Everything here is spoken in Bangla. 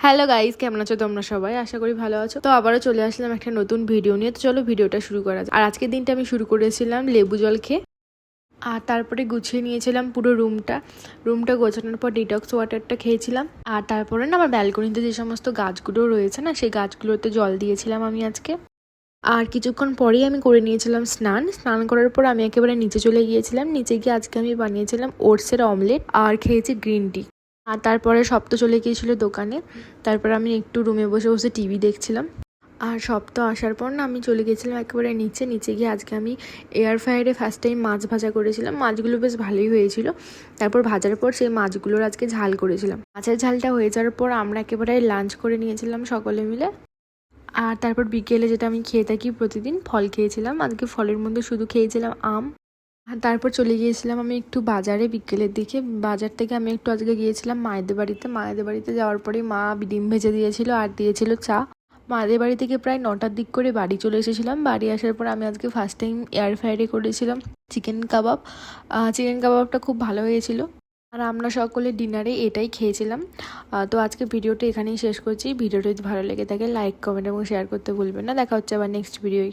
হ্যালো গাইস, কেমন আছো তোমরা সবাই? আশা করি ভালো আছো। তো আবারও চলে আসলাম একটা নতুন ভিডিও নিয়ে। তো চলো ভিডিওটা শুরু করা যাক। আর আজকের দিনটা আমি শুরু করেছিলাম লেবু জল খেয়ে। আর তারপরে গুছিয়ে নিয়েছিলাম পুরো রুমটা গোছানোর পর ডিটক্স ওয়াটারটা খেয়েছিলাম। আর তারপরে না আমার ব্যালকনিতে যে সমস্ত গাছগুলো রয়েছে না, সেই গাছগুলোতে জল দিয়েছিলাম আমি আজকে। আর কিছুক্ষণ পরেই আমি করে নিয়েছিলাম স্নান করার পর আমি একেবারে নিচে চলে গিয়েছিলাম। নিচে গিয়ে আজকে আমি বানিয়েছিলাম ওটসের অমলেট আর খেয়েছি গ্রিন টি। আর তারপরে সব তো চলে গিয়েছিল দোকানে। তারপর আমি একটু রুমে বসে বসে টিভি দেখছিলাম। আর সব তো আসার পর না আমি চলে গেছিলাম একেবারে নিচে গিয়ে আজকে আমি এয়ার ফ্রায়ারে ফার্স্ট টাইম মাছ ভাজা করেছিলাম। মাছগুলো বেশ ভালোই হয়েছিল। তারপর ভাজার পর সেই মাছগুলোর আজকে ঝাল করেছিলাম। মাছের ঝালটা হয়ে যাওয়ার পর আমরা একেবারে লাঞ্চ করে নিয়েছিলাম সকলে মিলে। আর তারপর বিকেলে যেটা আমি খেয়ে থাকি প্রতিদিন, ফল খেয়েছিলাম। আজকে ফলের মধ্যে শুধু খেয়েছিলাম আম। আর তারপর চলে গিয়েছিলাম আমি একটু বাজারে বিকেলের দিকে। বাজার থেকে আমি একটু আজকে গিয়েছিলাম মায়েদের বাড়িতে যাওয়ার পরে মা ডিম ভেজে দিয়েছিল আর দিয়েছিল চা। মায়েদের বাড়ি থেকে প্রায় 9টার দিক করে বাড়ি চলে এসেছিলাম। বাড়ি আসার পর আমি আজকে ফার্স্ট টাইম এয়ার ফ্রায়ারে করেছিলাম চিকেন কাবাব। চিকেন কাবাবটা খুব ভালো হয়েছিল। আর আমরা সকলে ডিনারে এটাই খেয়েছিলাম। তো আজকে ভিডিওটা এখানেই শেষ করছি। ভিডিওটা যদি ভালো লেগে থাকে লাইক, কমেন্ট এবং শেয়ার করতে ভুলবেন না। দেখা হচ্ছে আবার নেক্সট ভিডিওয়।